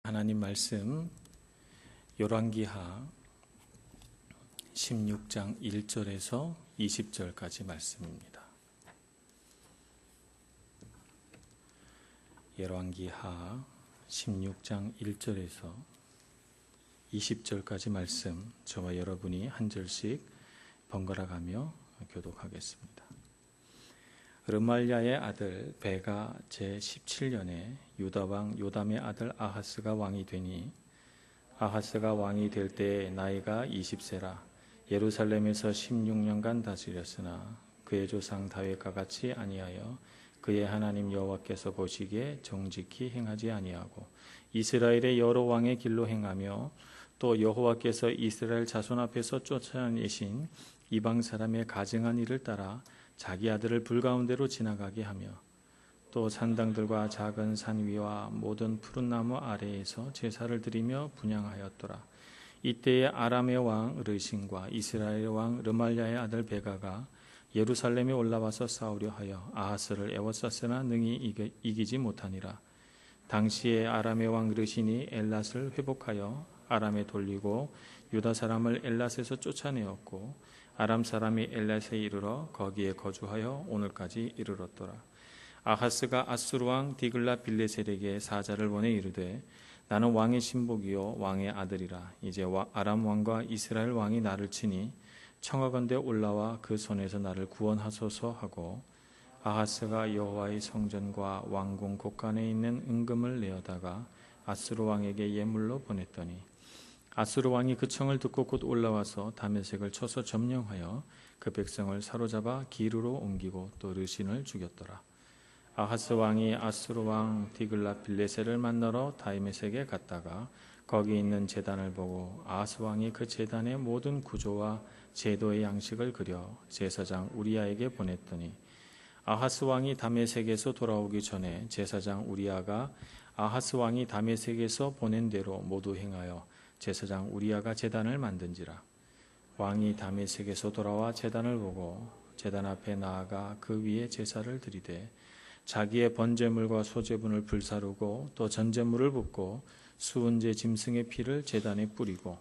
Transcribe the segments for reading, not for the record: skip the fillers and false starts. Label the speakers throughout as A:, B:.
A: 하나님 말씀 열왕기하 16장 1절에서 20절까지 말씀입니다. 열왕기하 16장 1절에서 20절까지 말씀, 저와 여러분이 한 절씩 번갈아 가며 교독하겠습니다. 르말랴의 아들 베가 제17년에 유다 왕 요담의 아들 아하스가 왕이 되니, 아하스가 왕이 될 때에 나이가 20세라. 예루살렘에서 16년간 다스렸으나 그의 조상 다윗과 같이 아니하여 그의 하나님 여호와께서 보시기에 정직히 행하지 아니하고 이스라엘의 여러 왕의 길로 행하며, 또 여호와께서 이스라엘 자손 앞에서 쫓아내신 이방 사람의 가증한 일을 따라 자기 아들을 불 가운데로 지나가게 하며, 또 산당들과 작은 산 위와 모든 푸른 나무 아래에서 제사를 드리며 분향하였더라. 이때에 아람의 왕 르신과 이스라엘 왕 르말랴의 아들 베가가 예루살렘에 올라와서 싸우려 하여 아하스를 애워쌌으나 능히 이기지 못하니라. 당시에 아람의 왕 르신이 엘랏을 회복하여 아람에 돌리고 유다 사람을 엘랏에서 쫓아내었고, 아람 사람이 엘랏에 이르러 거기에 거주하여 오늘까지 이르렀더라. 아하스가 아수르 왕 디글라 빌레셀에게 사자를 보내 이르되, 나는 왕의 신복이요 왕의 아들이라. 이제 아람 왕과 이스라엘 왕이 나를 치니 청하건대 올라와 그 손에서 나를 구원하소서 하고, 아하스가 여호와의 성전과 왕궁 곳간에 있는 은금을 내어다가 아수르 왕에게 예물로 보냈더니, 아수르 왕이 그 청을 듣고 곧 올라와서 다메섹을 쳐서 점령하여 그 백성을 사로잡아 기르로 옮기고 또 르신을 죽였더라. 아하스 왕이 아수르 왕 디글라 빌레셀을 만나러 다메섹에 갔다가 거기 있는 제단을 보고 아하스 왕이 그 제단의 모든 구조와 제도의 양식을 그려 제사장 우리야에게 보냈더니, 아하스 왕이 다메섹에서 돌아오기 전에 제사장 우리야가 아하스 왕이 다메섹에서 보낸 대로 모두 행하여 제사장 우리야가 제단을 만든지라. 왕이 다메섹에서 돌아와 제단을 보고 제단 앞에 나아가 그 위에 제사를 드리되, 자기의 번제물과 소제분을 불사르고 또 전제물을 붓고 수은제 짐승의 피를 제단에 뿌리고,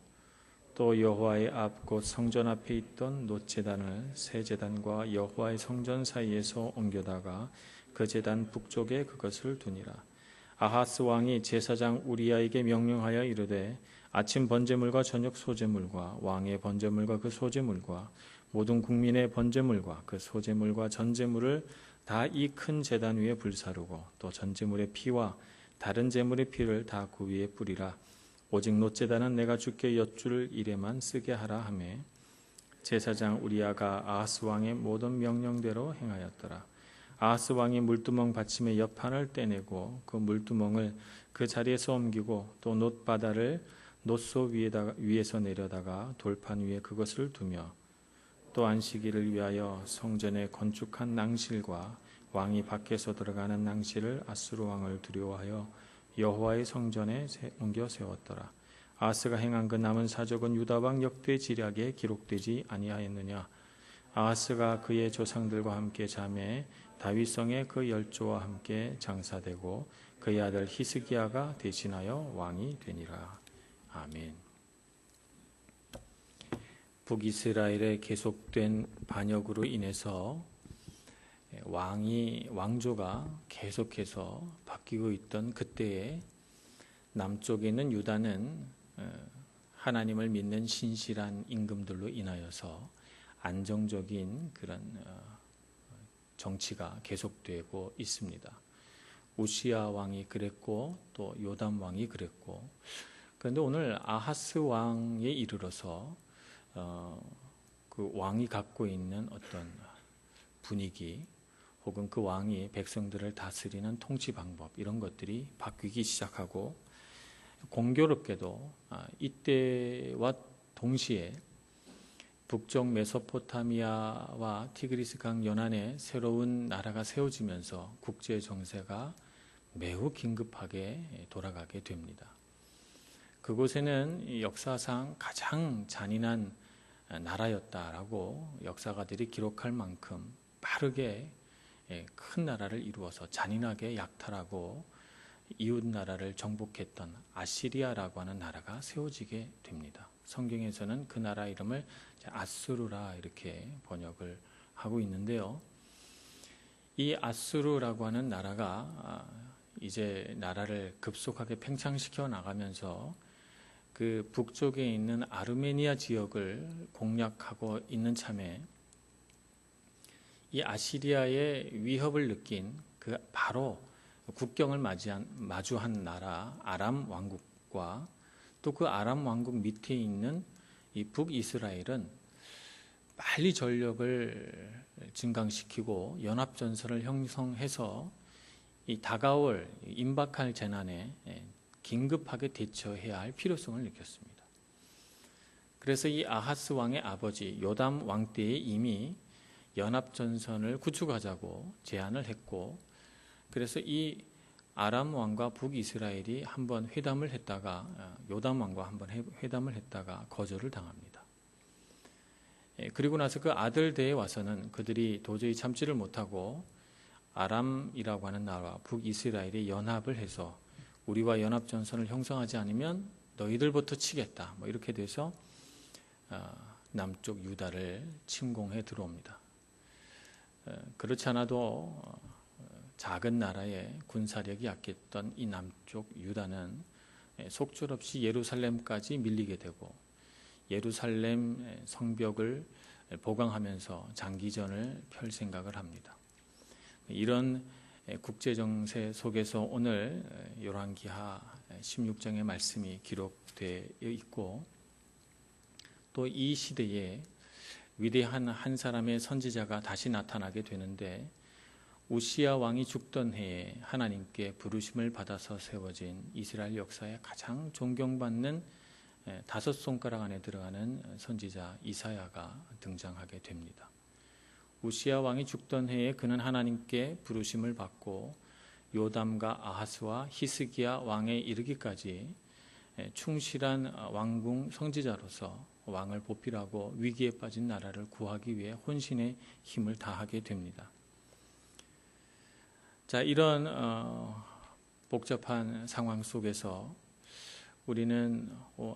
A: 또 여호와의 앞 곧 성전 앞에 있던 놋제단을 새 제단과 여호와의 성전 사이에서 옮겨다가 그 제단 북쪽에 그것을 두니라. 아하스 왕이 제사장 우리야에게 명령하여 이르되, 아침 번제물과 저녁 소제물과 왕의 번제물과 그 소제물과 모든 국민의 번제물과 그 소제물과 전제물을 다 이 큰 제단 위에 불사르고, 또 전제물의 피와 다른 제물의 피를 다 그 위에 뿌리라. 오직 놋제단은 내가 주께 여쭐 일에만 쓰게 하라 하매, 제사장 우리야가 아하스 왕의 모든 명령대로 행하였더라. 아하스 왕이 물두멍 받침의 옆판을 떼내고 그 물두멍을 그 자리에서 옮기고, 또 놋바다를 놋소 위에서 내려다가 돌판 위에 그것을 두며, 또 안식일을 위하여 성전에 건축한 낭실과 왕이 밖에서 들어가는 낭실을 아수르 왕을 두려워하여 여호와의 성전에 옮겨 세웠더라. 아하스가 행한 그 남은 사적은 유다 왕 역대 지략에 기록되지 아니하였느냐. 아하스가 그의 조상들과 함께 잠에 다윗성에 그 열조와 함께 장사되고 그의 아들 히스기야가 대신하여 왕이 되니라. 아멘. 북이스라엘의 계속된 반역으로 인해서 왕조가 계속해서 바뀌고 있던 그때에 남쪽에 있는 유다는 하나님을 믿는 신실한 임금들로 인하여서 안정적인 그런 정치가 계속되고 있습니다. 우시야 왕이 그랬고 또 요담 왕이 그랬고, 그런데 오늘 아하스 왕에 이르러서 그 왕이 갖고 있는 어떤 분위기 혹은 그 왕이 백성들을 다스리는 통치 방법, 이런 것들이 바뀌기 시작하고, 공교롭게도 이때와 동시에 북쪽 메소포타미아와 티그리스 강 연안에 새로운 나라가 세워지면서 국제 정세가 매우 긴급하게 돌아가게 됩니다. 그곳에는 역사상 가장 잔인한 나라였다라고 역사가들이 기록할 만큼 빠르게 큰 나라를 이루어서 잔인하게 약탈하고 이웃 나라를 정복했던 아시리아라고 하는 나라가 세워지게 됩니다. 성경에서는 그 나라 이름을 아수르라 이렇게 번역을 하고 있는데요. 이 아수르라고 하는 나라가 이제 나라를 급속하게 팽창시켜 나가면서 그 북쪽에 있는 아르메니아 지역을 공략하고 있는 참에 이 아시리아의 위협을 느낀 그 바로 국경을 마주한 나라 아람 왕국과 또 그 아람 왕국 밑에 있는 이 북이스라엘은 빨리 전력을 증강시키고 연합전선을 형성해서 이 다가올 임박할 재난에 긴급하게 대처해야 할 필요성을 느꼈습니다. 그래서 이 아하스 왕의 아버지 요담 왕 때에 이미 연합전선을 구축하자고 제안을 했고, 그래서 이 아람 왕과 북이스라엘이 한번 회담을 했다가 요담 왕과 한번 회담을 했다가 거절을 당합니다. 그리고 나서 그 아들 대에 와서는 그들이 도저히 참지를 못하고 아람이라고 하는 나라와 북이스라엘이 연합을 해서 우리와 연합전선을 형성하지 않으면 너희들부터 치겠다, 이렇게 돼서 남쪽 유다를 침공해 들어옵니다. 그렇지 않아도 작은 나라의 군사력이 약했던 이 남쪽 유다는 속절없이 예루살렘까지 밀리게 되고 예루살렘 성벽을 보강하면서 장기전을 펼 생각을 합니다. 이런 국제정세 속에서 오늘 열왕기하 16장의 말씀이 기록되어 있고, 또 이 시대에 위대한 한 사람의 선지자가 다시 나타나게 되는데, 우시야 왕이 죽던 해에 하나님께 부르심을 받아서 세워진 이스라엘 역사에 가장 존경받는 5손가락 안에 들어가는 선지자 이사야가 등장하게 됩니다. 우시야 왕이 죽던 해에 그는 하나님께 부르심을 받고 요담과 아하스와 히스기야 왕에 이르기까지 충실한 왕궁 선지자로서 왕을 보필하고 위기에 빠진 나라를 구하기 위해 혼신의 힘을 다하게 됩니다. 자, 이런 복잡한 상황 속에서 우리는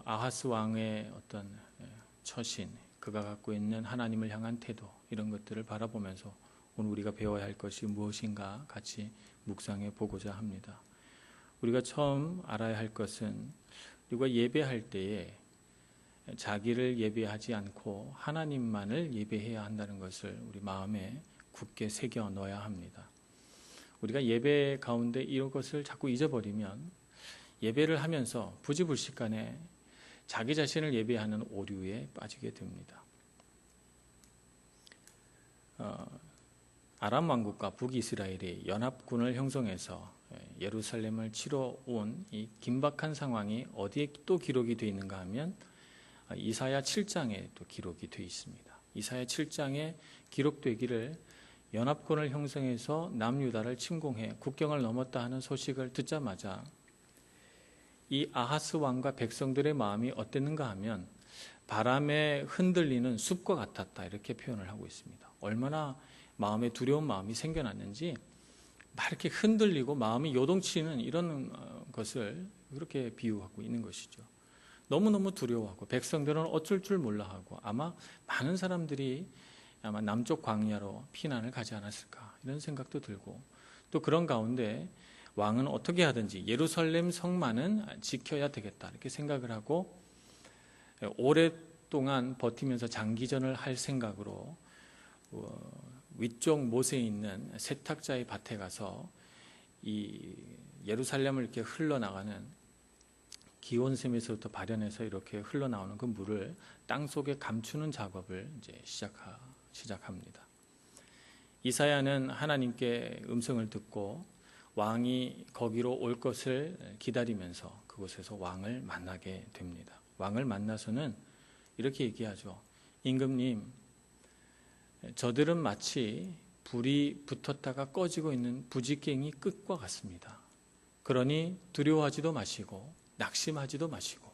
A: 아하스 왕의 어떤 처신, 그가 갖고 있는 하나님을 향한 태도, 이런 것들을 바라보면서 오늘 우리가 배워야 할 것이 무엇인가 같이 묵상해 보고자 합니다. 우리가 처음 알아야 할 것은 우리가 예배할 때에 자기를 예배하지 않고 하나님만을 예배해야 한다는 것을 우리 마음에 굳게 새겨 넣어야 합니다. 우리가 예배 가운데 이런 것을 자꾸 잊어버리면 예배를 하면서 부지불식간에 자기 자신을 예배하는 오류에 빠지게 됩니다. 아람 왕국과 북이스라엘이 연합군을 형성해서 예루살렘을 치러 온 이 긴박한 상황이 어디에 또 기록이 되어 있는가 하면 이사야 7장에 또 기록이 되어 있습니다. 이사야 7장에 기록되기를 연합군을 형성해서 남유다를 침공해 국경을 넘었다 하는 소식을 듣자마자 이 아하스 왕과 백성들의 마음이 어땠는가 하면 바람에 흔들리는 숲과 같았다, 이렇게 표현을 하고 있습니다. 얼마나 마음에 두려운 마음이 생겨났는지 막 이렇게 흔들리고 마음이 요동치는 이런 것을 그렇게 비유하고 있는 것이죠. 너무너무 두려워하고 백성들은 어쩔 줄 몰라 하고 아마 많은 사람들이 아마 남쪽 광야로 피난을 가지 않았을까, 이런 생각도 들고, 또 그런 가운데 왕은 어떻게 하든지 예루살렘 성만은 지켜야 되겠다, 이렇게 생각을 하고 오랫동안 버티면서 장기전을 할 생각으로 위쪽 못에 있는 세탁자의 밭에 가서 이 예루살렘을 이렇게 흘러나가는 기온샘에서부터 발현해서 이렇게 흘러나오는 그 물을 땅 속에 감추는 작업을 이제 시작합니다. 이사야는 하나님께 음성을 듣고 왕이 거기로 올 것을 기다리면서 그곳에서 왕을 만나게 됩니다. 왕을 만나서는 이렇게 얘기하죠. 임금님, 저들은 마치 불이 붙었다가 꺼지고 있는 부지깽이 끝과 같습니다. 그러니 두려워하지도 마시고 낙심하지도 마시고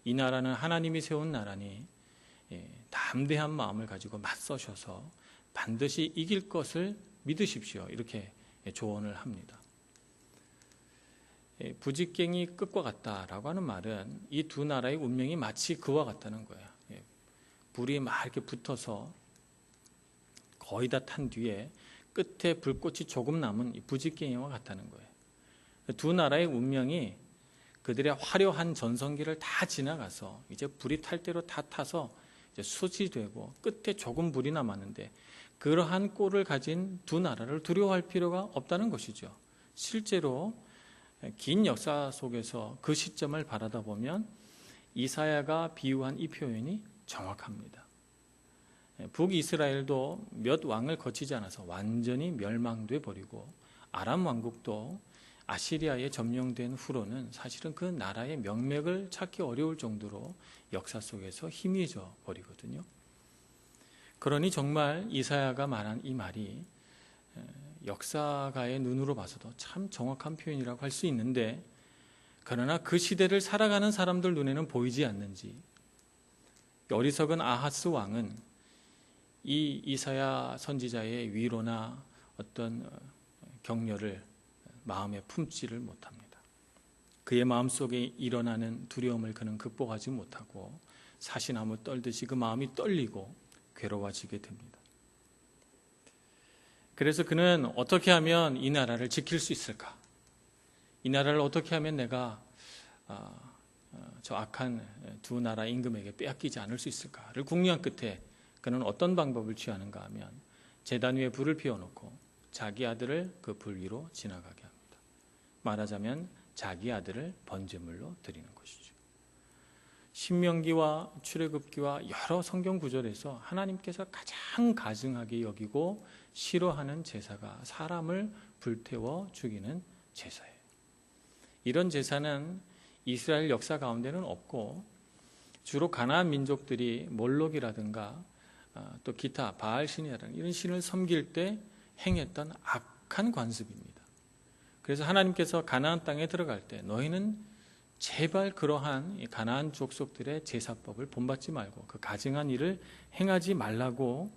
A: 이 나라는 하나님이 세운 나라니 담대한 마음을 가지고 맞서셔서 반드시 이길 것을 믿으십시오. 이렇게 조언을 합니다. 부직갱이 끝과 같다라고 하는 말은 이 두 나라의 운명이 마치 그와 같다는 거예요. 불이 막 이렇게 붙어서 거의 다 탄 뒤에 끝에 불꽃이 조금 남은 이 부직갱이와 같다는 거예요. 두 나라의 운명이 그들의 화려한 전성기를 다 지나가서 이제 불이 탈 대로 다 타서 이제 수지되고 끝에 조금 불이 남았는데, 그러한 꼴을 가진 두 나라를 두려워할 필요가 없다는 것이죠. 실제로 긴 역사 속에서 그 시점을 바라다 보면 이사야가 비유한 이 표현이 정확합니다. 북이스라엘도 몇 왕을 거치지 않아서 완전히 멸망돼 버리고, 아람 왕국도 아시리아에 점령된 후로는 사실은 그 나라의 명맥을 찾기 어려울 정도로 역사 속에서 희미해져 버리거든요. 그러니 정말 이사야가 말한 이 말이 역사가의 눈으로 봐서도 참 정확한 표현이라고 할 수 있는데, 그러나 그 시대를 살아가는 사람들 눈에는 보이지 않는지 어리석은 아하스 왕은 이 이사야 선지자의 위로나 어떤 격려를 마음에 품지를 못합니다. 그의 마음속에 일어나는 두려움을 그는 극복하지 못하고 사시나무 떨듯이 그 마음이 떨리고 괴로워지게 됩니다. 그래서 그는 어떻게 하면 이 나라를 지킬 수 있을까? 이 나라를 어떻게 하면 내가 저 악한 두 나라 임금에게 빼앗기지 않을 수 있을까를 궁리한 끝에 그는 어떤 방법을 취하는가 하면 제단 위에 불을 피워놓고 자기 아들을 그 불 위로 지나가게 합니다. 말하자면 자기 아들을 번제물로 드리는 것이죠. 신명기와 출애굽기와 여러 성경 구절에서 하나님께서 가장 가증하게 여기고 싫어하는 제사가 사람을 불태워 죽이는 제사예요. 이런 제사는 이스라엘 역사 가운데는 없고 주로 가나안 민족들이 몰록이라든가 또 기타 바알 신이라든가 이런 신을 섬길 때 행했던 악한 관습입니다. 그래서 하나님께서 가나안 땅에 들어갈 때 너희는 제발 그러한 가나안 족속들의 제사법을 본받지 말고 그 가증한 일을 행하지 말라고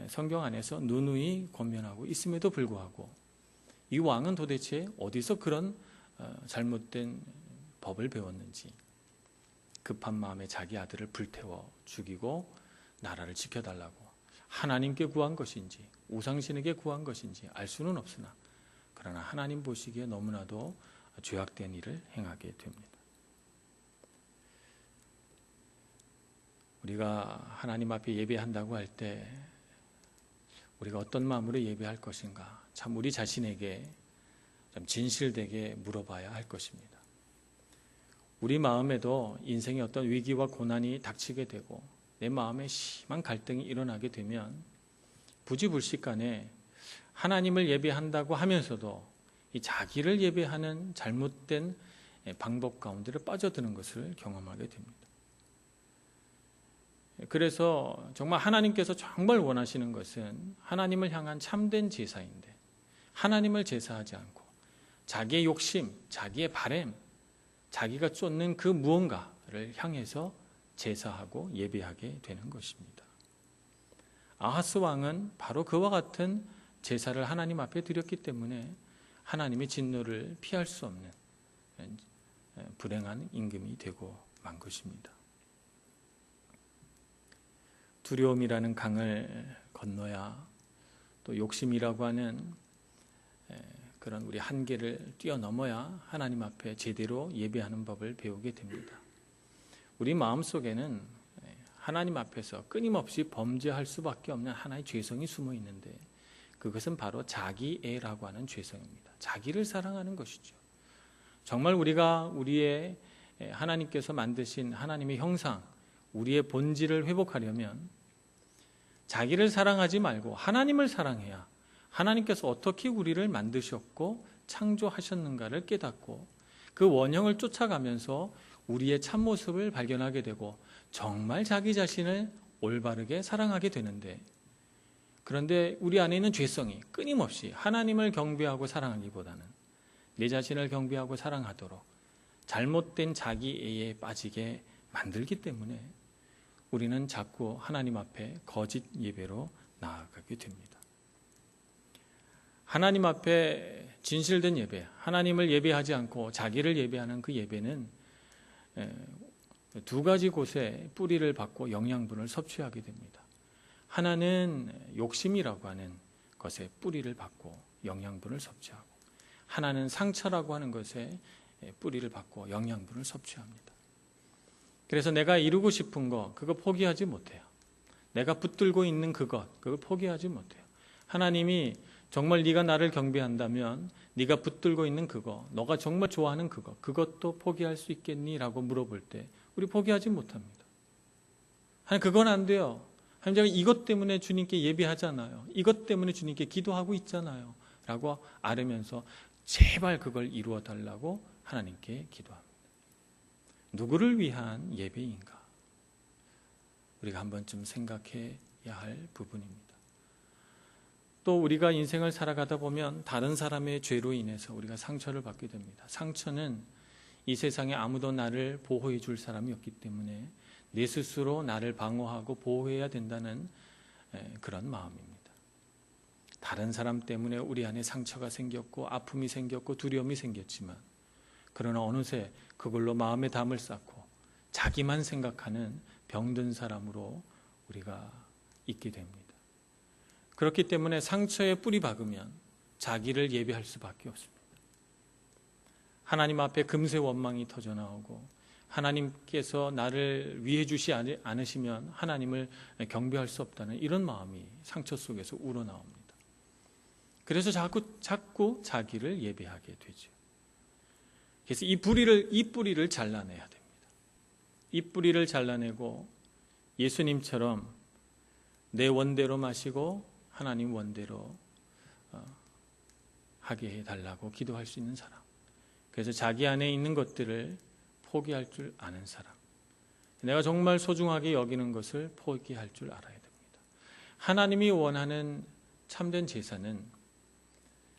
A: 성경 안에서 누누이 권면하고 있음에도 불구하고 이 왕은 도대체 어디서 그런 잘못된 법을 배웠는지 급한 마음에 자기 아들을 불태워 죽이고 나라를 지켜달라고 하나님께 구한 것인지 우상신에게 구한 것인지 알 수는 없으나, 그러나 하나님 보시기에 너무나도 죄악된 일을 행하게 됩니다. 우리가 하나님 앞에 예배한다고 할 때 우리가 어떤 마음으로 예배할 것인가, 참 우리 자신에게 좀 진실되게 물어봐야 할 것입니다. 우리 마음에도 인생의 어떤 위기와 고난이 닥치게 되고 내 마음에 심한 갈등이 일어나게 되면 부지불식간에 하나님을 예배한다고 하면서도 이 자기를 예배하는 잘못된 방법 가운데를 빠져드는 것을 경험하게 됩니다. 그래서 정말 하나님께서 정말 원하시는 것은 하나님을 향한 참된 제사인데, 하나님을 제사하지 않고 자기의 욕심, 자기의 바램, 자기가 쫓는 그 무언가를 향해서 제사하고 예배하게 되는 것입니다. 아하스 왕은 바로 그와 같은 제사를 하나님 앞에 드렸기 때문에 하나님의 진노를 피할 수 없는 불행한 임금이 되고 만 것입니다. 두려움이라는 강을 건너야 또 욕심이라고 하는 그런 우리 한계를 뛰어넘어야 하나님 앞에 제대로 예배하는 법을 배우게 됩니다. 우리 마음속에는 하나님 앞에서 끊임없이 범죄할 수밖에 없는 하나의 죄성이 숨어 있는데, 그것은 바로 자기애라고 하는 죄성입니다. 자기를 사랑하는 것이죠. 정말 우리가 우리의 하나님께서 만드신 하나님의 형상, 우리의 본질을 회복하려면 자기를 사랑하지 말고 하나님을 사랑해야 하나님께서 어떻게 우리를 만드셨고 창조하셨는가를 깨닫고 그 원형을 쫓아가면서 우리의 참모습을 발견하게 되고 정말 자기 자신을 올바르게 사랑하게 되는데, 그런데 우리 안에 있는 죄성이 끊임없이 하나님을 경배하고 사랑하기보다는 내 자신을 경배하고 사랑하도록 잘못된 자기애에 빠지게 만들기 때문에 우리는 자꾸 하나님 앞에 거짓 예배로 나아가게 됩니다. 하나님 앞에 진실된 예배, 하나님을 예배하지 않고 자기를 예배하는 그 예배는 두 가지 곳에 뿌리를 받고 영양분을 섭취하게 됩니다. 하나는 욕심이라고 하는 것에 뿌리를 받고 영양분을 섭취하고, 하나는 상처라고 하는 것에 뿌리를 받고 영양분을 섭취합니다. 그래서 내가 이루고 싶은 거, 그거 포기하지 못해요. 내가 붙들고 있는 그것, 그걸 포기하지 못해요. 하나님이 정말 네가 나를 경배한다면 네가 붙들고 있는 그거, 너가 정말 좋아하는 그거, 그것도 포기할 수 있겠니? 라고 물어볼 때 우리 포기하지 못합니다. 하나님, 그건 안 돼요. 하나님, 제가 이것 때문에 주님께 예배하잖아요. 이것 때문에 주님께 기도하고 있잖아요. 라고 아뢰면서 제발 그걸 이루어 달라고 하나님께 기도합니다. 누구를 위한 예배인가? 우리가 한 번쯤 생각해야 할 부분입니다. 또 우리가 인생을 살아가다 보면 다른 사람의 죄로 인해서 우리가 상처를 받게 됩니다. 상처는 이 세상에 아무도 나를 보호해 줄 사람이 없기 때문에 내 스스로 나를 방어하고 보호해야 된다는 그런 마음입니다. 다른 사람 때문에 우리 안에 상처가 생겼고 아픔이 생겼고 두려움이 생겼지만, 그러나 어느새 그걸로 마음의 담을 쌓고 자기만 생각하는 병든 사람으로 우리가 있게 됩니다. 그렇기 때문에 상처에 뿌리 박으면 자기를 예배할 수밖에 없습니다. 하나님 앞에 금세 원망이 터져나오고, 하나님께서 나를 위해 주시 않으시면 하나님을 경배할 수 없다는 이런 마음이 상처 속에서 우러나옵니다. 그래서 자꾸 자기를 예배하게 되죠. 그래서 이 뿌리를 잘라내야 됩니다. 이 뿌리를 잘라내고 예수님처럼 내 원대로 마시고 하나님 원대로 하게 해달라고 기도할 수 있는 사람. 그래서 자기 안에 있는 것들을 포기할 줄 아는 사람. 내가 정말 소중하게 여기는 것을 포기할 줄 알아야 됩니다. 하나님이 원하는 참된 제사는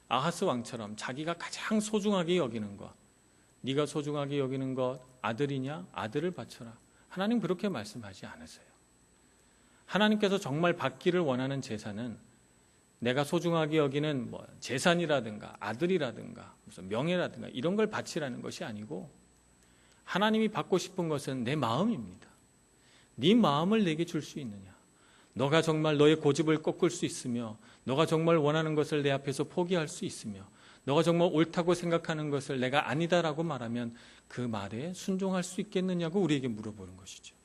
A: 아하스 왕처럼 자기가 가장 소중하게 여기는 것, 네가 소중하게 여기는 것 아들이냐? 아들을 바쳐라. 하나님 그렇게 말씀하지 않으세요. 하나님께서 정말 받기를 원하는 제사는 내가 소중하게 여기는 재산이라든가 아들이라든가 무슨 명예라든가 이런 걸 바치라는 것이 아니고, 하나님이 받고 싶은 것은 내 마음입니다. 네 마음을 내게 줄 수 있느냐? 너가 정말 너의 고집을 꺾을 수 있으며, 너가 정말 원하는 것을 내 앞에서 포기할 수 있으며, 너가 정말 옳다고 생각하는 것을 내가 아니다라고 말하면 그 말에 순종할 수 있겠느냐고 우리에게 물어보는 것이죠.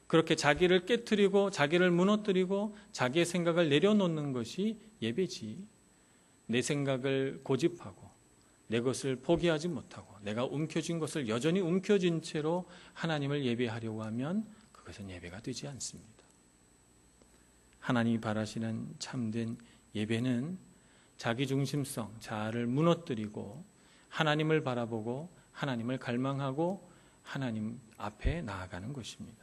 A: 그렇게 자기를 깨트리고 자기를 무너뜨리고 자기의 생각을 내려놓는 것이 예배지, 내 생각을 고집하고 내 것을 포기하지 못하고 내가 움켜쥔 것을 여전히 움켜쥔 채로 하나님을 예배하려고 하면 그것은 예배가 되지 않습니다. 하나님이 바라시는 참된 예배는 자기중심성, 자아를 무너뜨리고 하나님을 바라보고 하나님을 갈망하고 하나님 앞에 나아가는 것입니다.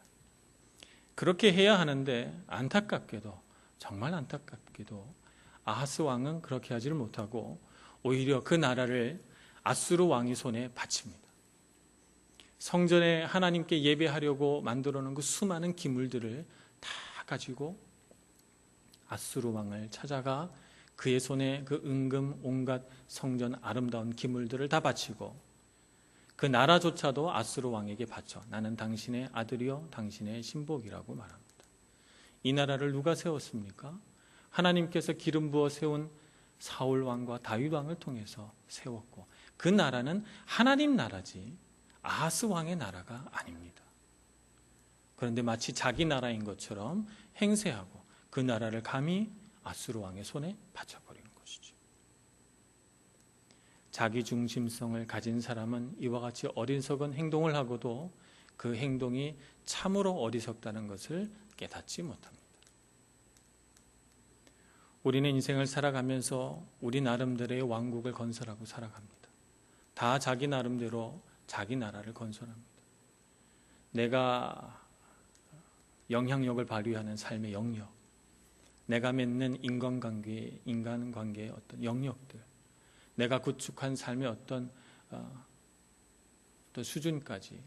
A: 그렇게 해야 하는데 안타깝게도, 정말 안타깝게도 아하스 왕은 그렇게 하지를 못하고 오히려 그 나라를 아수르 왕의 손에 바칩니다. 성전에 하나님께 예배하려고 만들어 놓은 그 수많은 기물들을 다 가지고 아수르 왕을 찾아가 그의 손에 그 은금 온갖 성전 아름다운 기물들을 다 바치고 그 나라조차도 아수르 왕에게 바쳐 나는 당신의 아들이요 당신의 신복이라고 말합니다. 이 나라를 누가 세웠습니까? 하나님께서 기름 부어 세운 사울 왕과 다윗 왕을 통해서 세웠고, 그 나라는 하나님 나라지 아하스 왕의 나라가 아닙니다. 그런데 마치 자기 나라인 것처럼 행세하고 그 나라를 감히 아수르 왕의 손에 바쳐버리는 것이죠. 자기 중심성을 가진 사람은 이와 같이 어리석은 행동을 하고도 그 행동이 참으로 어리석다는 것을 깨닫지 못합니다. 우리는 인생을 살아가면서 우리 나름대로의 왕국을 건설하고 살아갑니다. 다 자기 나름대로 자기 나라를 건설합니다. 내가 영향력을 발휘하는 삶의 영역, 내가 맺는 인간관계의 어떤 영역들, 내가 구축한 삶의 어떤 수준까지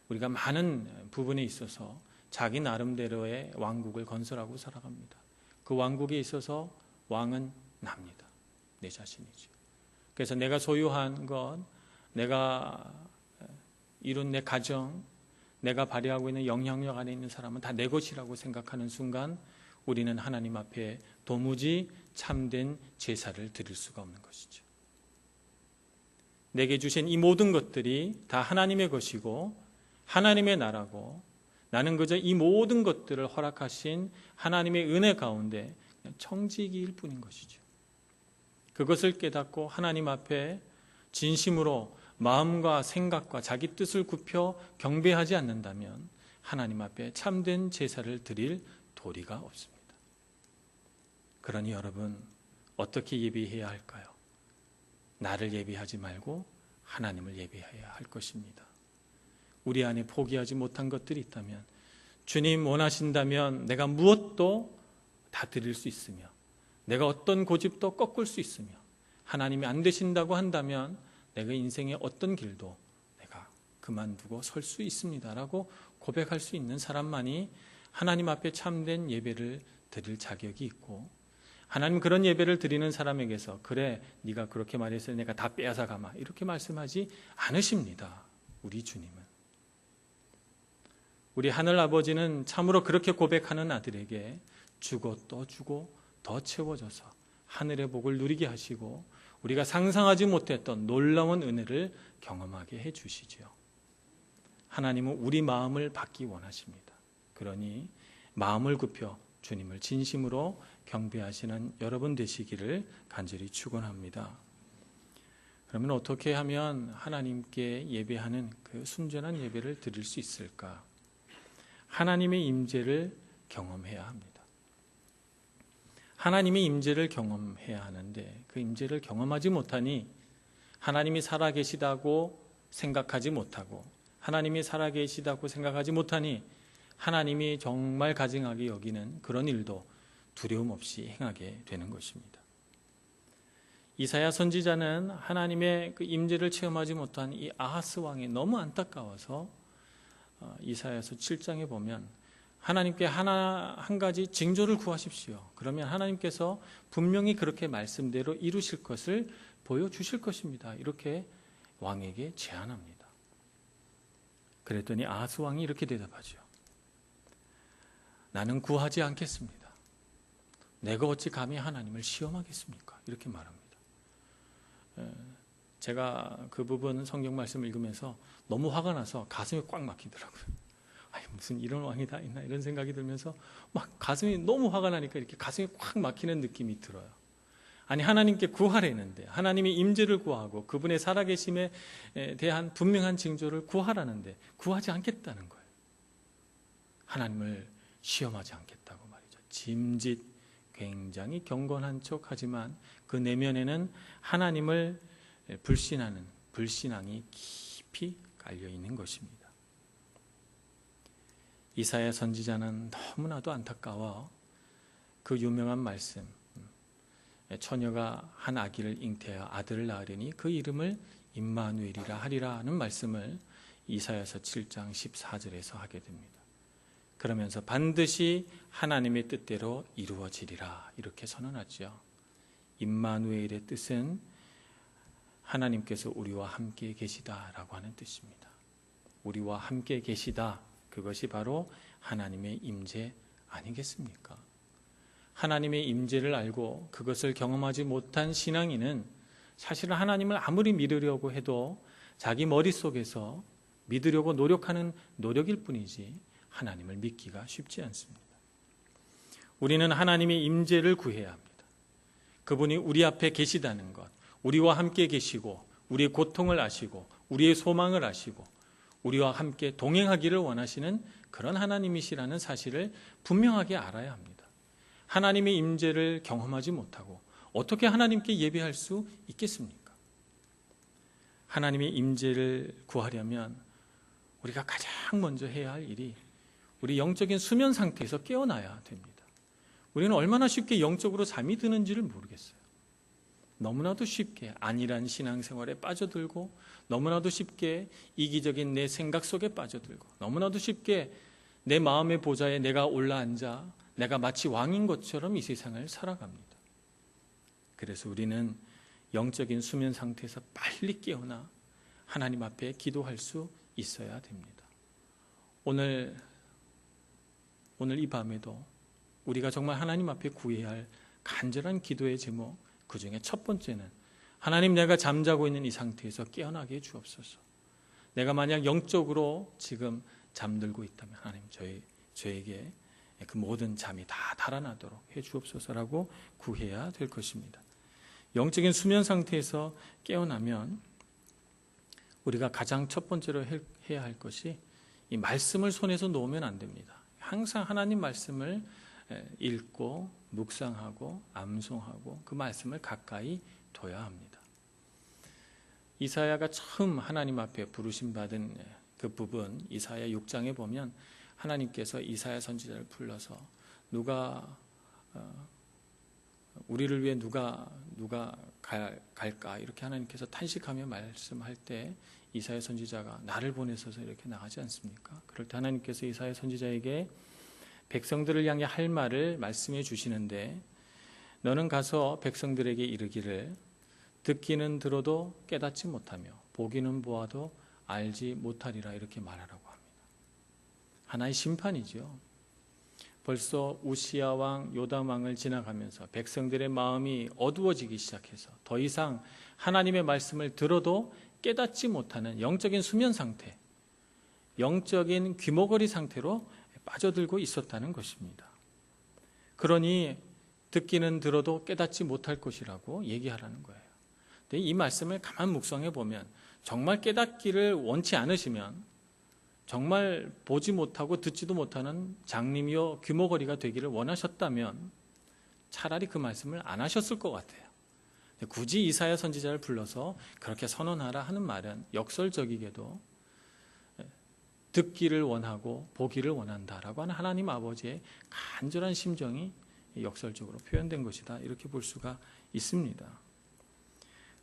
A: 우리가 많은 부분에 있어서 자기 나름대로의 왕국을 건설하고 살아갑니다. 그 왕국에 있어서 왕은 납니다. 내 자신이죠. 그래서 내가 소유한 것, 내가 이룬 내 가정, 내가 발휘하고 있는 영향력 안에 있는 사람은 다 내 것이라고 생각하는 순간 우리는 하나님 앞에 도무지 참된 제사를 드릴 수가 없는 것이죠. 내게 주신 이 모든 것들이 다 하나님의 것이고 하나님의 나라고, 나는 그저 이 모든 것들을 허락하신 하나님의 은혜 가운데 청지기일 뿐인 것이죠. 그것을 깨닫고 하나님 앞에 진심으로 마음과 생각과 자기 뜻을 굽혀 경배하지 않는다면 하나님 앞에 참된 제사를 드릴 도리가 없습니다. 그러니 여러분, 어떻게 예비해야 할까요? 나를 예비하지 말고 하나님을 예비해야 할 것입니다. 우리 안에 포기하지 못한 것들이 있다면, 주님 원하신다면 내가 무엇도 다 드릴 수 있으며, 내가 어떤 고집도 꺾을 수 있으며, 하나님이 안 되신다고 한다면 내가 인생의 어떤 길도 내가 그만두고 설 수 있습니다라고 고백할 수 있는 사람만이 하나님 앞에 참된 예배를 드릴 자격이 있고, 하나님 그런 예배를 드리는 사람에게서 그래 네가 그렇게 말해서 내가 다 빼앗아 가마 이렇게 말씀하지 않으십니다. 우리 주님은. 우리 하늘 아버지는 참으로 그렇게 고백하는 아들에게 주고 또 주고 더 채워져서 하늘의 복을 누리게 하시고 우리가 상상하지 못했던 놀라운 은혜를 경험하게 해주시죠. 하나님은 우리 마음을 받기 원하십니다. 그러니 마음을 굽혀 주님을 진심으로 경배하시는 여러분 되시기를 간절히 축원합니다. 그러면 어떻게 하면 하나님께 예배하는 그 순전한 예배를 드릴 수 있을까? 하나님의 임재를 경험해야 합니다. 하나님의 임재를 경험해야 하는데 그 임재를 경험하지 못하니 하나님이 살아계시다고 생각하지 못하고 하나님이 살아계시다고 생각하지 못하니 하나님이 정말 가증하게 여기는 그런 일도 두려움 없이 행하게 되는 것입니다. 이사야 선지자는 하나님의 그 임재를 체험하지 못한 이 아하스 왕이 너무 안타까워서 이사야서 7장에 보면 하나님께 한 가지 징조를 구하십시오. 그러면 하나님께서 분명히 그렇게 말씀대로 이루실 것을 보여주실 것입니다. 이렇게 왕에게 제안합니다. 그랬더니 아하스 왕이 이렇게 대답하죠. 나는 구하지 않겠습니다. 내가 어찌 감히 하나님을 시험하겠습니까? 이렇게 말합니다. 제가 그 부분 성경 말씀을 읽으면서 너무 화가 나서 가슴이 꽉 막히더라고요. 아니, 무슨 이런 왕이 다 있나 이런 생각이 들면서 막 가슴이 너무 화가 나니까 이렇게 가슴이 꽉 막히는 느낌이 들어요. 아니, 하나님께 구하라는데 하나님의 임재를 구하고 그분의 살아계심에 대한 분명한 징조를 구하라는데 구하지 않겠다는 거예요. 하나님을 시험하지 않겠다고 말이죠. 짐짓 굉장히 경건한 척하지만 그 내면에는 하나님을 불신하는 불신앙이 깊이 깔려 있는 것입니다. 이사야 선지자는 너무나도 안타까워 그 유명한 말씀, 처녀가 한 아기를 잉태하여 아들을 낳으리니 그 이름을 임마누엘이라 하리라는 말씀을 이사야서 7장 14절에서 하게 됩니다. 그러면서 반드시 하나님의 뜻대로 이루어지리라 이렇게 선언하죠. 임마누엘의 뜻은 하나님께서 우리와 함께 계시다라고 하는 뜻입니다. 우리와 함께 계시다, 그것이 바로 하나님의 임재 아니겠습니까? 하나님의 임재를 알고 그것을 경험하지 못한 신앙인은 사실은 하나님을 아무리 믿으려고 해도 자기 머릿속에서 믿으려고 노력하는 노력일 뿐이지 하나님을 믿기가 쉽지 않습니다. 우리는 하나님의 임재를 구해야 합니다. 그분이 우리 앞에 계시다는 것, 우리와 함께 계시고 우리의 고통을 아시고 우리의 소망을 아시고 우리와 함께 동행하기를 원하시는 그런 하나님이시라는 사실을 분명하게 알아야 합니다. 하나님의 임재를 경험하지 못하고 어떻게 하나님께 예배할 수 있겠습니까? 하나님의 임재를 구하려면 우리가 가장 먼저 해야 할 일이 우리 영적인 수면 상태에서 깨어나야 됩니다. 우리는 얼마나 쉽게 영적으로 잠이 드는지를 모르겠어요. 너무나도 쉽게 안일한 신앙생활에 빠져들고 너무나도 쉽게 이기적인 내 생각 속에 빠져들고 너무나도 쉽게 내 마음의 보좌에 내가 올라앉아 내가 마치 왕인 것처럼 이 세상을 살아갑니다. 그래서 우리는 영적인 수면 상태에서 빨리 깨어나 하나님 앞에 기도할 수 있어야 됩니다. 오늘 이 밤에도 우리가 정말 하나님 앞에 구해야 할 간절한 기도의 제목, 그 중에 첫 번째는 하나님, 내가 잠자고 있는 이 상태에서 깨어나게 해 주옵소서. 내가 만약 영적으로 지금 잠들고 있다면 하나님 저에게 그 모든 잠이 다 달아나도록 해 주옵소서라고 구해야 될 것입니다. 영적인 수면 상태에서 깨어나면 우리가 가장 첫 번째로 해야 할 것이 이 말씀을 손에서 놓으면 안 됩니다. 항상 하나님 말씀을 읽고 묵상하고 암송하고 그 말씀을 가까이 둬야 합니다. 이사야가 처음 하나님 앞에 부르심 받은 그 부분, 이사야 6장에 보면 하나님께서 이사야 선지자를 불러서 우리를 위해 누가 갈까 이렇게 하나님께서 탄식하며 말씀할 때 이사야 선지자가 나를 보내셔서 이렇게 나가지 않습니까? 그럴 때 하나님께서 이사야 선지자에게 백성들을 향해 할 말을 말씀해 주시는데, 너는 가서 백성들에게 이르기를 듣기는 들어도 깨닫지 못하며 보기는 보아도 알지 못하리라, 이렇게 말하라고 합니다. 하나의 심판이죠. 벌써 우시야 왕, 요담 왕을 지나가면서 백성들의 마음이 어두워지기 시작해서 더 이상 하나님의 말씀을 들어도 깨닫지 못하는 영적인 수면 상태, 영적인 귀머거리 상태로 빠져들고 있었다는 것입니다. 그러니 듣기는 들어도 깨닫지 못할 것이라고 얘기하라는 거예요. 근데 이 말씀을 가만 묵상해 보면 정말 깨닫기를 원치 않으시면, 정말 보지 못하고 듣지도 못하는 장님이요 귀머거리가 되기를 원하셨다면 차라리 그 말씀을 안 하셨을 것 같아요. 굳이 이사야 선지자를 불러서 그렇게 선언하라 하는 말은 역설적이게도 듣기를 원하고 보기를 원한다라고 하는 하나님 아버지의 간절한 심정이 역설적으로 표현된 것이다, 이렇게 볼 수가 있습니다.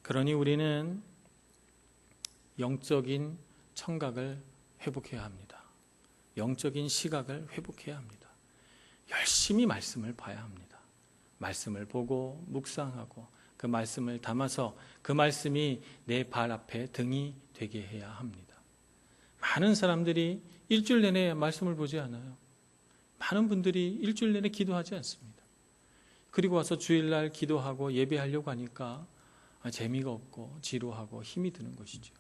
A: 그러니 우리는 영적인 청각을 회복해야 합니다. 영적인 시각을 회복해야 합니다. 열심히 말씀을 봐야 합니다. 말씀을 보고 묵상하고 그 말씀을 담아서 그 말씀이 내 발 앞에 등이 되게 해야 합니다. 많은 사람들이 일주일 내내 말씀을 보지 않아요. 많은 분들이 일주일 내내 기도하지 않습니다. 그리고 와서 주일날 기도하고 예배하려고 하니까 재미가 없고 지루하고 힘이 드는 것이죠.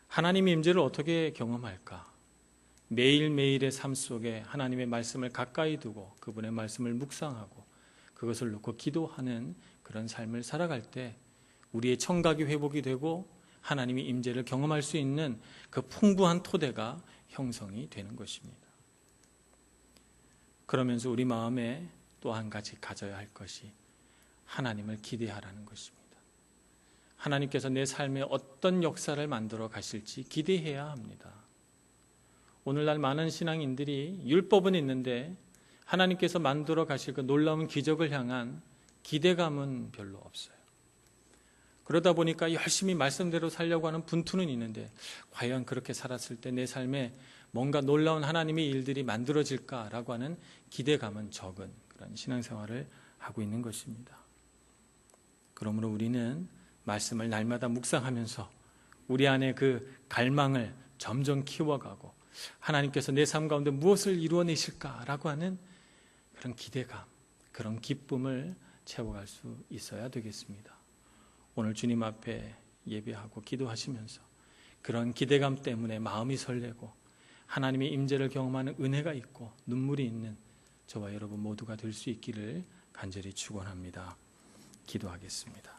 A: 하나님의 임재를 어떻게 경험할까? 매일매일의 삶 속에 하나님의 말씀을 가까이 두고 그분의 말씀을 묵상하고 그것을 놓고 기도하는 그런 삶을 살아갈 때 우리의 청각이 회복이 되고 하나님의 임재를 경험할 수 있는 그 풍부한 토대가 형성이 되는 것입니다. 그러면서 우리 마음에 또 한 가지 가져야 할 것이 하나님을 기대하라는 것입니다. 하나님께서 내 삶에 어떤 역사를 만들어 가실지 기대해야 합니다. 오늘날 많은 신앙인들이 율법은 있는데 하나님께서 만들어 가실 그 놀라운 기적을 향한 기대감은 별로 없어요. 그러다 보니까 열심히 말씀대로 살려고 하는 분투는 있는데 과연 그렇게 살았을 때 내 삶에 뭔가 놀라운 하나님의 일들이 만들어질까라고 하는 기대감은 적은 그런 신앙생활을 하고 있는 것입니다. 그러므로 우리는 말씀을 날마다 묵상하면서 우리 안에 그 갈망을 점점 키워가고 하나님께서 내 삶 가운데 무엇을 이루어내실까라고 하는 그런 기대감, 그런 기쁨을 채워갈 수 있어야 되겠습니다. 오늘 주님 앞에 예배하고 기도하시면서 그런 기대감 때문에 마음이 설레고 하나님의 임재를 경험하는 은혜가 있고 눈물이 있는 저와 여러분 모두가 될 수 있기를 간절히 축원합니다. 기도하겠습니다.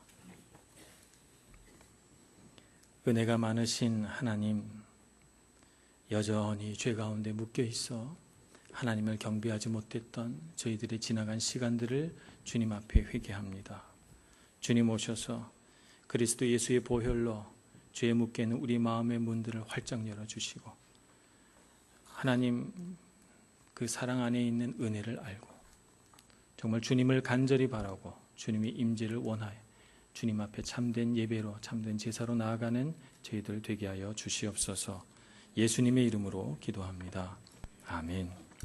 A: 은혜가 많으신 하나님, 여전히 죄 가운데 묶여 있어 하나님을 경배하지 못했던 저희들의 지나간 시간들을 주님 앞에 회개합니다. 주님 오셔서 그리스도 예수의 보혈로 죄에 묶여 있는 우리 마음의 문들을 활짝 열어주시고 하나님 그 사랑 안에 있는 은혜를 알고 정말 주님을 간절히 바라고 주님의 임재를 원하여 주님 앞에 참된 예배로 참된 제사로 나아가는 저희들 되게 하여 주시옵소서. 예수님의 이름으로 기도합니다. 아멘.